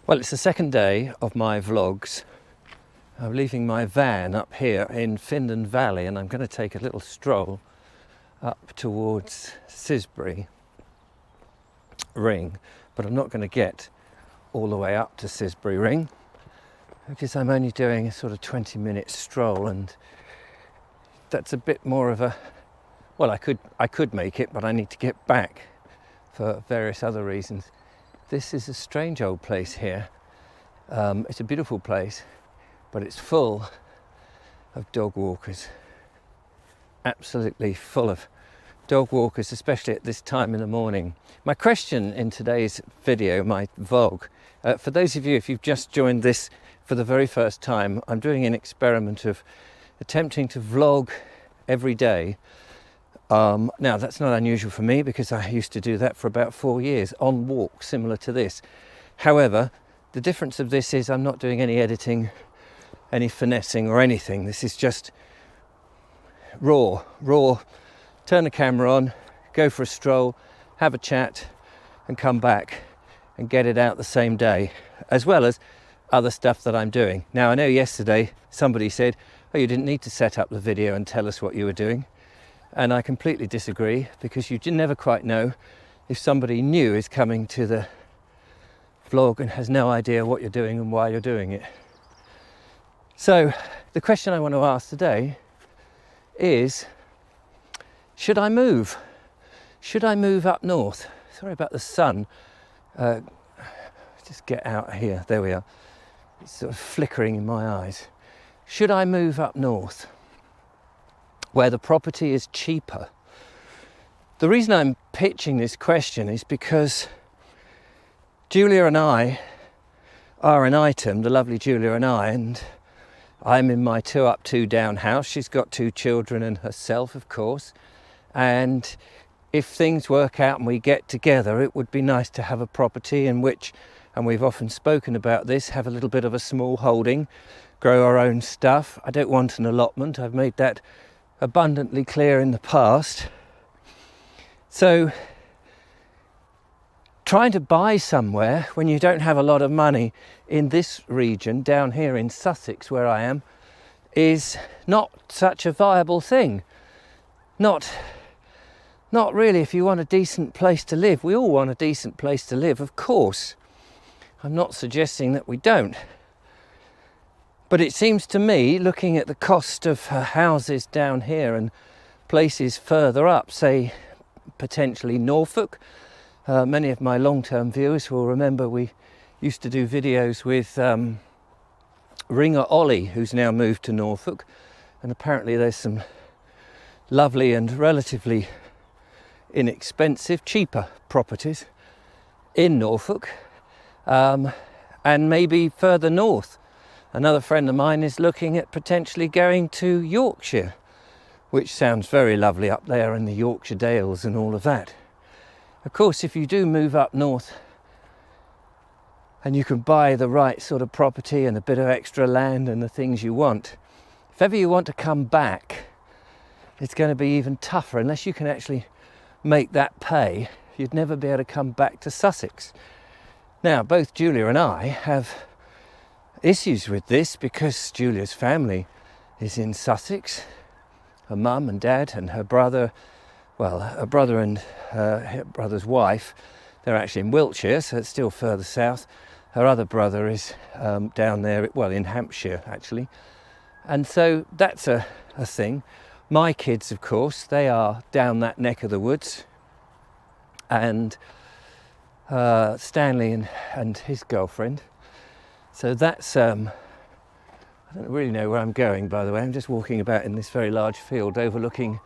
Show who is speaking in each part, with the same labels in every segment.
Speaker 1: Well, it's the second day of my vlogs. I'm leaving my van up here in Findon Valley and I'm going to take a little stroll up towards Sisbury Ring, but I'm not going to get all the way up to Sisbury Ring because I'm only doing a sort of 20-minute stroll, and that's a bit more of a, well, I could make it, but I need to get back for various other reasons. This is a strange old place here. It's a beautiful place, but it's full of dog walkers. Absolutely full of dog walkers, especially at this time in the morning. My question in today's video, my vlog, for those of you, if you've just joined this for the very first time, I'm doing an experiment of attempting to vlog every day. Now, that's not unusual for me because I used to do that for about 4 years on walks similar to this. However, the difference of this is I'm not doing any editing, any finessing or anything. This is just raw. Turn the camera on, go for a stroll, have a chat and come back and get it out the same day, as well as other stuff that I'm doing. Now, I know yesterday somebody said, oh, you didn't need to set up the video and tell us what you were doing. And I completely disagree, because you never quite know if somebody new is coming to the vlog and has no idea what you're doing and why you're doing it. So the question I want to ask today is, should I move? Should I move up north? Sorry about the sun. Just get out here. There we are. It's sort of flickering in my eyes. Should I move up north, where the property is cheaper? The reason I'm pitching this question is because Julia and I are an item, the lovely Julia and I, and I'm in my 2 up, 2 down house. She's got 2 children and herself, of course. And if things work out and we get together, it would be nice to have a property in which, and we've often spoken about this, have a little bit of a small holding, grow our own stuff. I don't want an allotment. I've made that abundantly clear in the past. So trying to buy somewhere when you don't have a lot of money in this region down here in Sussex where I am is not such a viable thing. Not really if you want a decent place to live. We all want a decent place to live, of course. I'm not suggesting that we don't. But it seems to me, looking at the cost of houses down here and places further up, say potentially Norfolk. Many of my long-term viewers will remember we used to do videos with Ringer Ollie, who's now moved to Norfolk. And apparently there's some lovely and relatively inexpensive, cheaper properties in Norfolk, and maybe further north. Another friend of mine is looking at potentially going to Yorkshire, which sounds very lovely up there in the Yorkshire Dales and all of that. Of course, if you do move up north and you can buy the right sort of property and a bit of extra land and the things you want, if ever you want to come back, it's going to be even tougher. Unless you can actually make that pay, you'd never be able to come back to Sussex. Now, both Julia and I have issues with this because Julia's family is in Sussex. Her mum and dad and her brother, well, her brother and her brother's wife, they're actually in Wiltshire, so it's still further south. Her other brother is down there, well, in Hampshire, actually. And so that's a thing. My kids, of course, they are down that neck of the woods. And Stanley and his girlfriend. So that's, I don't really know where I'm going, by the way. I'm just walking about in this very large field overlooking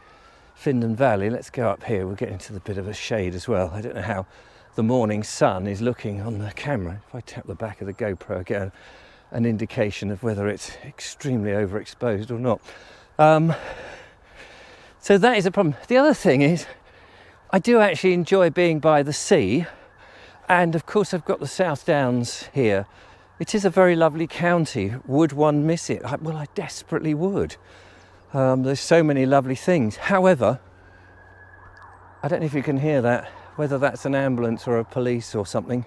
Speaker 1: Findon Valley. Let's go up here. We'll get into the bit of a shade as well. I don't know how the morning sun is looking on the camera. If I tap the back of the GoPro, I get an indication of whether it's extremely overexposed or not. So that is a problem. The other thing is, I do actually enjoy being by the sea. And of course, I've got the South Downs here. It is a very lovely county. Would one miss it? Well, I desperately would. There's so many lovely things. However, I don't know if you can hear that, whether that's an ambulance or a police or something.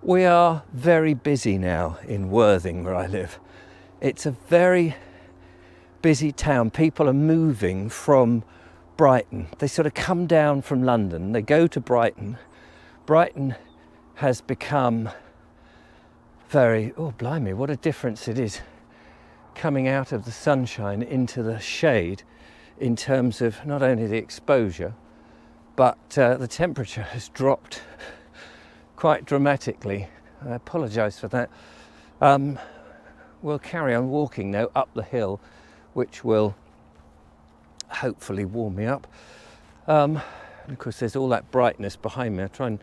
Speaker 1: We are very busy now in Worthing, where I live. It's a very busy town. People are moving from Brighton. They sort of come down from London, they go to Brighton. Brighton has become very, oh blimey, what a difference it is coming out of the sunshine into the shade in terms of not only the exposure, but the temperature has dropped quite dramatically. I apologise for that. We'll carry on walking now up the hill, which will hopefully warm me up. And of course there's all that brightness behind me. I'll try and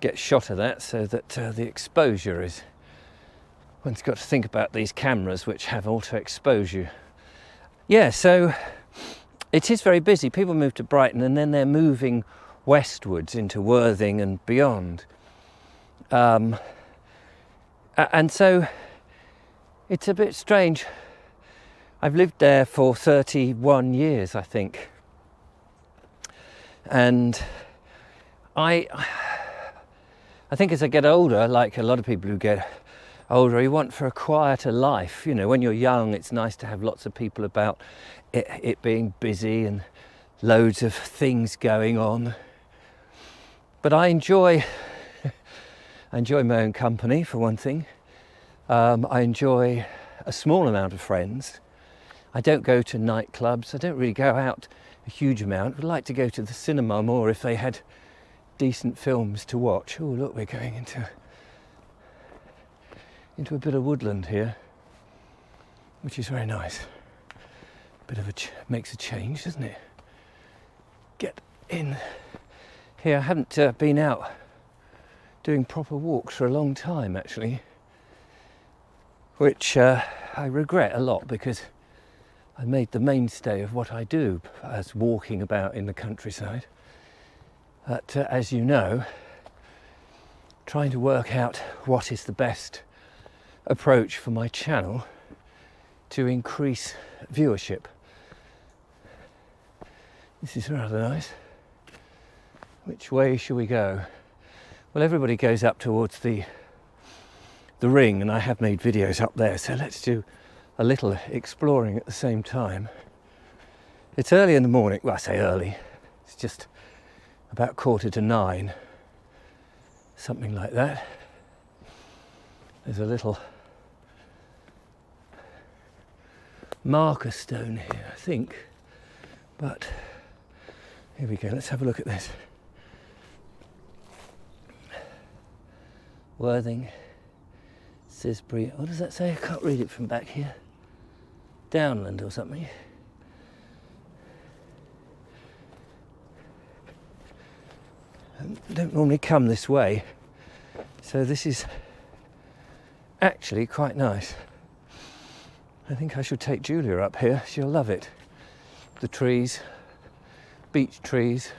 Speaker 1: get a shot of that so that the exposure is, one's got to think about these cameras which have auto exposure. Yeah, so it is very busy. People move to Brighton and then they're moving westwards into Worthing and beyond. And so it's a bit strange. I've lived there for 31 years, I think. And I think as I get older, like a lot of people who get older, you want for a quieter life. You know, when you're young, it's nice to have lots of people about, it being busy and loads of things going on. But I enjoy my own company, for one thing. I enjoy a small amount of friends. I don't go to nightclubs. I don't really go out a huge amount. I'd like to go to the cinema more if they had decent films to watch. Oh, look, we're going into a bit of woodland here, which is very nice. Bit of makes a change, doesn't it? Get in here. I haven't been out doing proper walks for a long time, actually, which I regret a lot, because I made the mainstay of what I do as walking about in the countryside. But as you know, trying to work out what is the best approach for my channel to increase viewership. This is rather nice. Which way shall we go? Well, everybody goes up towards the ring, and I have made videos up there, so let's do a little exploring at the same time. It's early in the morning. Well, I say early, it's just about 9:15, something like that. There's a little marker stone here, I think, but here we go. Let's have a look at this. Worthing, Sisbury. What does that say? I can't read it from back here. Downland or something. I don't normally come this way, so this is actually quite nice. I think I should take Julia up here. She'll love it. The trees, beech trees,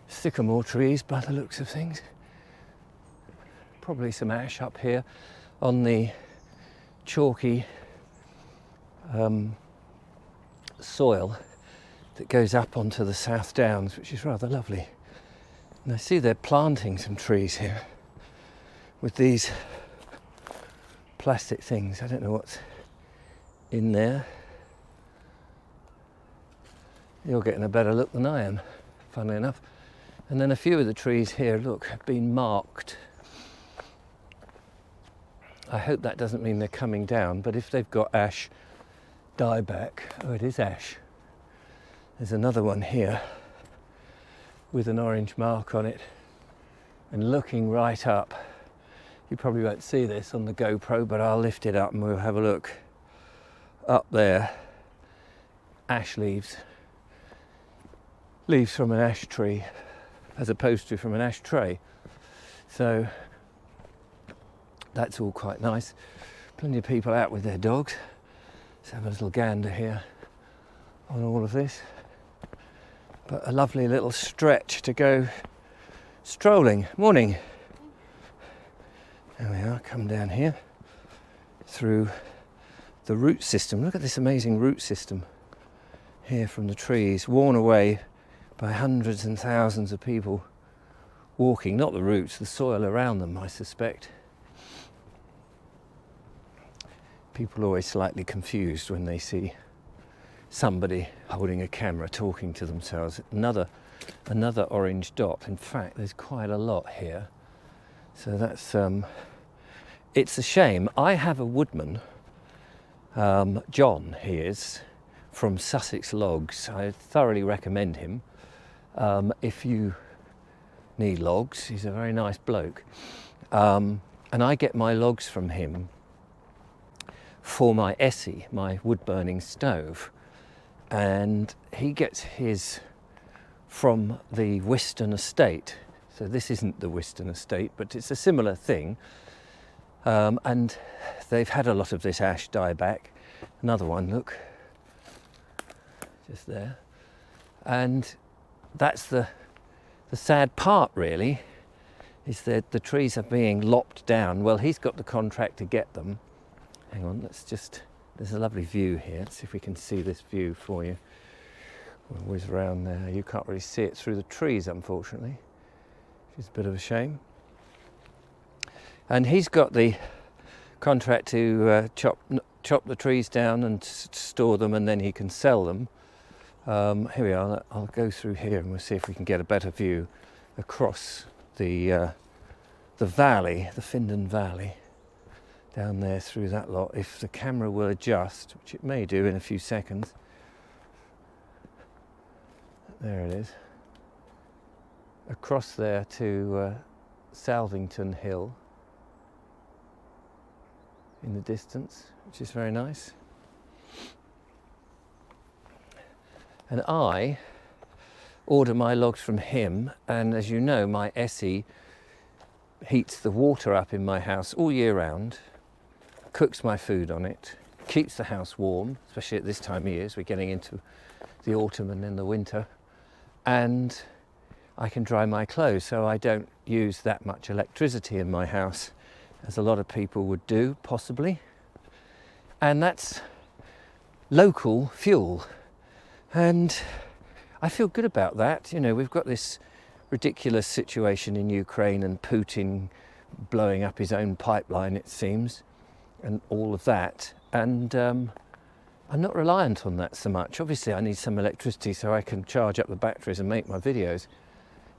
Speaker 1: sycamore trees by the looks of things. Probably some ash up here on the chalky soil that goes up onto the South Downs, which is rather lovely. And I see they're planting some trees here with these plastic things. I don't know what's in there. You're getting a better look than I am, funnily enough. And then a few of the trees here, look, have been marked. I hope that doesn't mean they're coming down, but if they've got ash dieback, oh, it is ash. There's another one here with an orange mark on it, and looking right up. You probably won't see this on the GoPro, but I'll lift it up and we'll have a look. Up there, ash leaves. Leaves from an ash tree, as opposed to from an ash tray. So that's all quite nice. Plenty of people out with their dogs. Let's have a little gander here on all of this. But a lovely little stretch to go strolling. Morning. There we are, come down here through the root system. Look at this amazing root system here from the trees, worn away by hundreds and thousands of people walking, not the roots, the soil around them, I suspect. People are always slightly confused when they see somebody holding a camera talking to themselves. Another orange dot. In fact, there's quite a lot here. So that's it's a shame. I have a woodman, John he is, from Sussex Logs. I thoroughly recommend him. If you need logs, he's a very nice bloke. And I get my logs from him for my Essie, my wood burning stove. And he gets his from the Whiston estate. So this isn't the Whiston estate, but it's a similar thing. And they've had a lot of this ash die back. Another one, look, just there. And that's the sad part, really, is that the trees are being lopped down. Well, he's got the contract to get them. Hang on, there's a lovely view here. Let's see if we can see this view for you. We'll whiz around there. You can't really see it through the trees, unfortunately, which is a bit of a shame. And he's got the contract to chop the trees down and store them, and then he can sell them. Here we are. I'll go through here and we'll see if we can get a better view across the valley, the Findon Valley, down there through that lot. If the camera will adjust, which it may do in a few seconds. There it is. Across there to Salvington Hill in the distance, which is very nice. And I order my logs from him, and as you know, my Essie heats the water up in my house all year round, cooks my food on it, keeps the house warm, especially at this time of year as we're getting into the autumn and then the winter, and I can dry my clothes, so I don't use that much electricity in my house as a lot of people would do, possibly. And that's local fuel. And I feel good about that. You know, we've got this ridiculous situation in Ukraine and Putin blowing up his own pipeline, it seems, and all of that. And I'm not reliant on that so much. Obviously, I need some electricity so I can charge up the batteries and make my videos.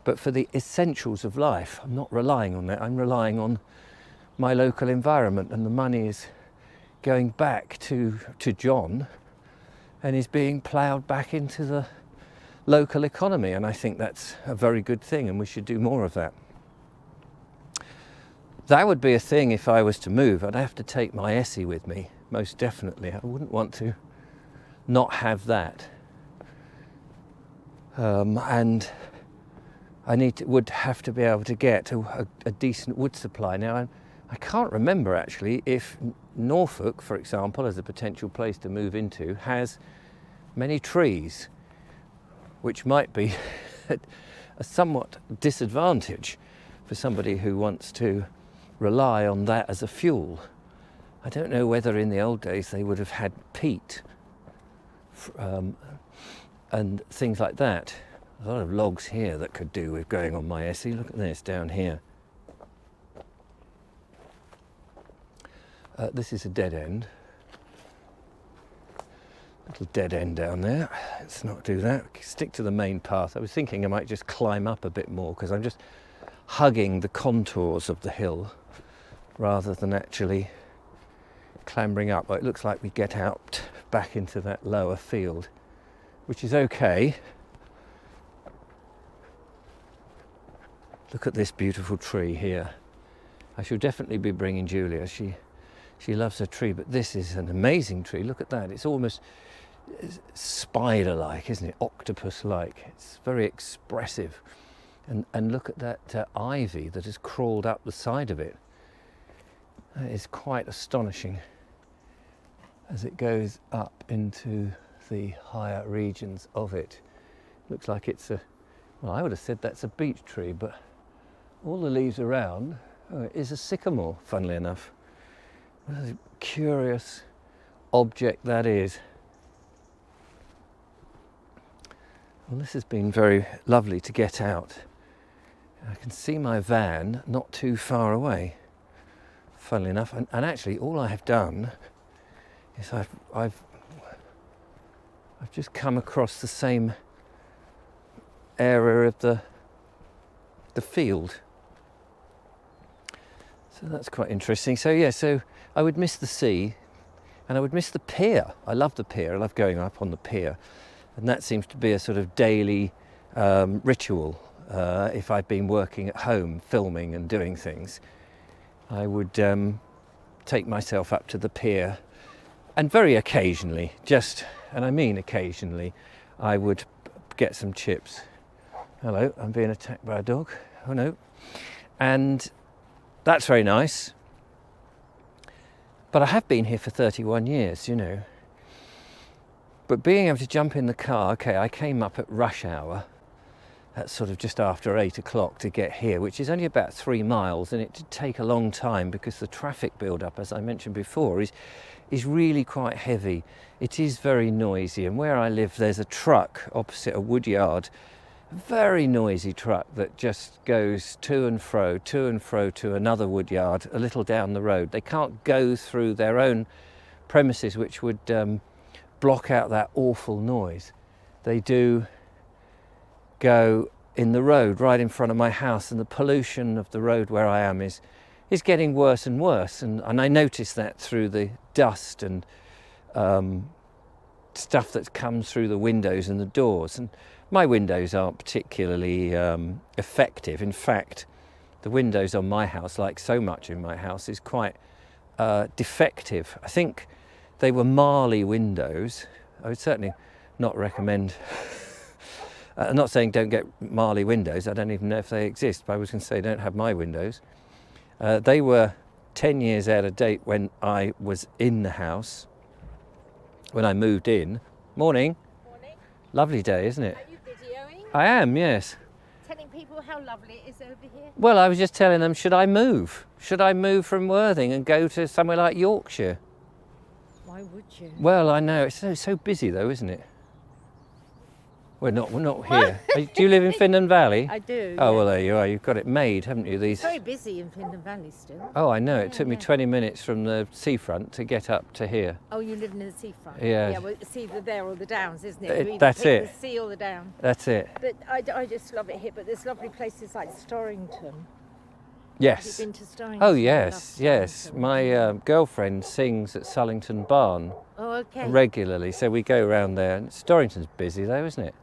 Speaker 1: But for the essentials of life, I'm not relying on that. I'm relying on my local environment, and the money is going back to John and is being ploughed back into the local economy, and I think that's a very good thing, and we should do more of that. That would be a thing if I was to move. I'd have to take my Essie with me, most definitely. I wouldn't want to not have that. And I would have to be able to get a decent wood supply. Now, I can't remember actually if Norfolk, for example, as a potential place to move into, has many trees, which might be a somewhat disadvantage for somebody who wants to rely on that as a fuel. I don't know whether in the old days they would have had peat and things like that. A lot of logs here that could do with going on my Essie. Look at this down here. This is a dead end. Little dead end down there. Let's not do that. Stick to the main path. I was thinking I might just climb up a bit more because I'm just hugging the contours of the hill rather than actually clambering up. Well, it looks like we get out back into that lower field, which is okay. Look at this beautiful tree here. I shall definitely be bringing Julia. She loves her tree, but this is an amazing tree. Look at that. It's almost spider-like, isn't it? Octopus-like. It's very expressive. And look at that ivy that has crawled up the side of it. That is quite astonishing as it goes up into the higher regions of it. Looks like it's well, I would have said that's a beech tree, but all the leaves around it is a sycamore, funnily enough. What a curious object that is. Well, this has been very lovely to get out I can see my van not too far away, funnily enough. And actually, all I have done is I've just come across the same area of the field. So that's quite interesting. So yeah, so I would miss the sea and I would miss the pier. I love the pier. I love going up on the pier. And that seems to be a sort of daily ritual. If I've been working at home, filming and doing things, I would take myself up to the pier, and very occasionally, and I mean occasionally, I would get some chips. Hello, I'm being attacked by a dog. Oh no. And that's very nice. But I have been here for 31 years, you know. But being able to jump in the car, okay, I came up at rush hour, at sort of just after 8 o'clock to get here, which is only about 3 miles, and it did take a long time because the traffic build-up, as I mentioned before, is really quite heavy. It is very noisy, and where I live there's a truck opposite a wood yard, a very noisy truck that just goes to and fro to another wood yard a little down the road. They can't go through their own premises, which would block out that awful noise. They do go in the road right in front of my house, and the pollution of the road where I am is getting worse and worse, and I notice that through the dust and stuff that comes through the windows and the doors. And my windows aren't particularly effective. In fact, the windows on my house, like so much in my house, is quite defective. I think they were Marley windows. I would certainly not recommend. I'm not saying don't get Marley windows. I don't even know if they exist, but I was going to say don't have my windows. They were 10 years out of date when I was in the house, when I moved in. Morning.
Speaker 2: Morning.
Speaker 1: Lovely day, isn't it?
Speaker 2: Are you videoing?
Speaker 1: I am, yes.
Speaker 2: Telling people how lovely it is over here?
Speaker 1: Well, I was just telling them, should I move? Should I move from Worthing and go to somewhere like Yorkshire?
Speaker 2: Why would you?
Speaker 1: Well, I know, it's so busy though, isn't it? We're not here. Do you live in Findon Valley?
Speaker 2: I do.
Speaker 1: Oh,
Speaker 2: yeah.
Speaker 1: well, there you are. You've got it made, haven't you? These.
Speaker 2: It's very busy in Findon Valley still.
Speaker 1: Oh, I know. It took me
Speaker 2: yeah.
Speaker 1: 20 minutes from the seafront to get up to here.
Speaker 2: Oh, you live near the seafront?
Speaker 1: Yeah.
Speaker 2: Yeah, well, it's either there or the Downs, isn't it? You either
Speaker 1: That's
Speaker 2: pick
Speaker 1: it.
Speaker 2: the sea or the Down.
Speaker 1: That's it.
Speaker 2: But I just love it here. But there's lovely places like Storrington.
Speaker 1: Yes.
Speaker 2: Have you been to Storrington?
Speaker 1: Oh,
Speaker 2: I
Speaker 1: yes,
Speaker 2: love
Speaker 1: yes.
Speaker 2: Storrington.
Speaker 1: My girlfriend sings at Sullington Barn
Speaker 2: Oh, okay.
Speaker 1: regularly, so we go around there. And Storrington's busy though, isn't it?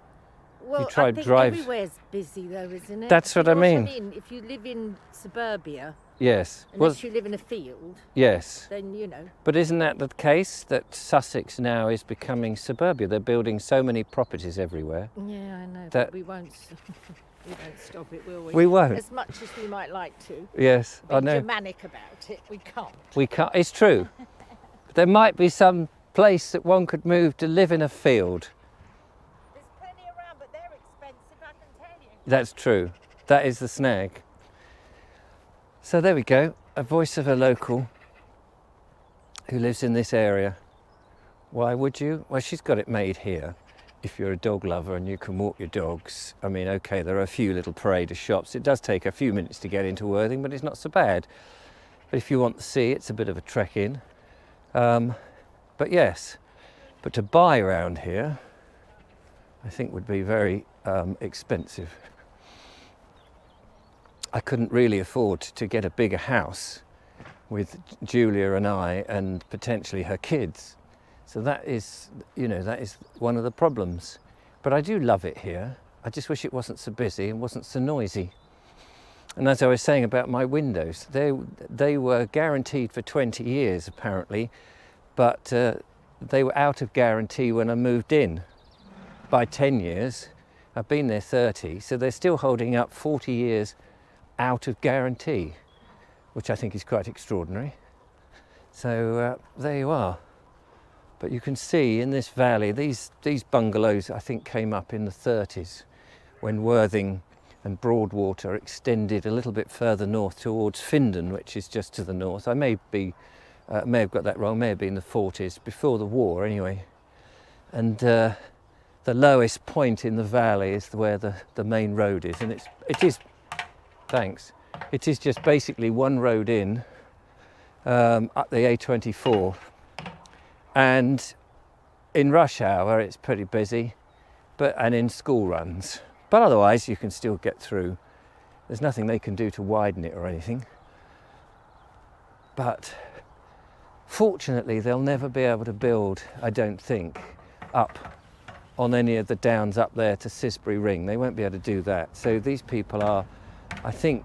Speaker 2: Well,
Speaker 1: try
Speaker 2: I think
Speaker 1: drive-
Speaker 2: everywhere's busy though, isn't it?
Speaker 1: That's what
Speaker 2: You
Speaker 1: I
Speaker 2: know
Speaker 1: mean.
Speaker 2: If you live in suburbia,
Speaker 1: Yes.
Speaker 2: unless you live in a field,
Speaker 1: yes.
Speaker 2: then you know.
Speaker 1: But isn't that the case, that Sussex now is becoming suburbia? They're building so many properties everywhere.
Speaker 2: Yeah, I know.
Speaker 1: That-
Speaker 2: But we won't. We won't stop it, will we?
Speaker 1: We won't.
Speaker 2: As much as we might like to.
Speaker 1: Yes,
Speaker 2: Be
Speaker 1: I know.
Speaker 2: Germanic about it, we can't.
Speaker 1: We can't. It's true. There might be some place that one could move to live in a field.
Speaker 2: There's plenty around, but they're expensive, I can tell you.
Speaker 1: That's true. That is the snag. So there we go. A voice of a local who lives in this area. Why would you? Well, she's got it made here. If you're a dog lover and you can walk your dogs. I mean, okay, there are a few little parade of shops. It does take a few minutes to get into Worthing, but it's not so bad. But if you want the sea, it's a bit of a trek in. But yes, but to buy around here, I think would be very expensive. I couldn't really afford to get a bigger house with Julia and I and potentially her kids. So that is, you know, that is one of the problems. But I do love it here. I just wish it wasn't so busy and wasn't so noisy. And as I was saying about my windows, they were guaranteed for 20 years apparently, but they were out of guarantee when I moved in by 10 years. I've been there 30, so they're still holding up 40 years out of guarantee, which I think is quite extraordinary. So there you are. But you can see in this valley, these bungalows I think came up in the 30s when Worthing and Broadwater extended a little bit further north towards Findon, which is just to the north. I may have got that wrong, may have been the 40s, before the war anyway. And the lowest point in the valley is where the main road is, and it is Thanks. It is just basically one road in, up the A24, and in rush hour it's pretty busy, and in school runs. But otherwise you can still get through. There's nothing they can do to widen it or anything. But fortunately they'll never be able to build, I don't think, up on any of the downs up there to Sisbury Ring. They won't be able to do that. So these people are, I think,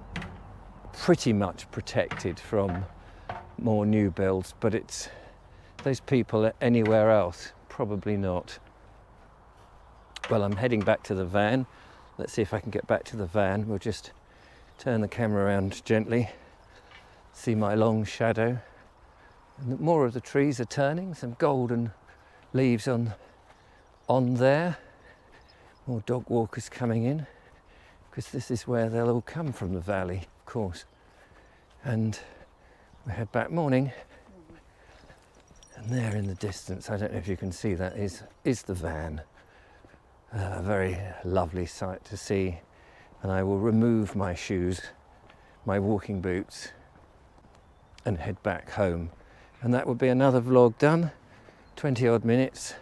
Speaker 1: pretty much protected from more new builds, but it's those people anywhere else, probably not. Well, I'm heading back to the van. Let's see if I can get back to the van. We'll just turn the camera around gently, see my long shadow. And more of the trees are turning, some golden leaves on there. More dog walkers coming in, because this is where they'll all come from, the valley, of course. And we head back. Morning. And there in the distance, I don't know if you can see that, is the van. A very lovely sight to see. And I will remove my shoes, my walking boots, and head back home. And that will be another vlog done, 20 odd minutes.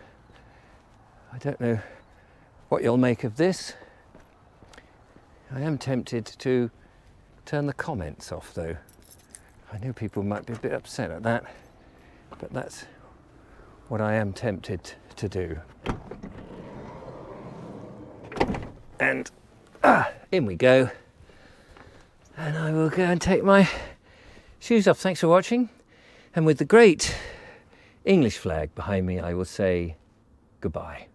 Speaker 1: I don't know what you'll make of this. I am tempted to turn the comments off though. I know people might be a bit upset at that, but that's what I am tempted to do. And in we go. And I will go and take my shoes off. Thanks for watching. And with the great English flag behind me, I will say goodbye.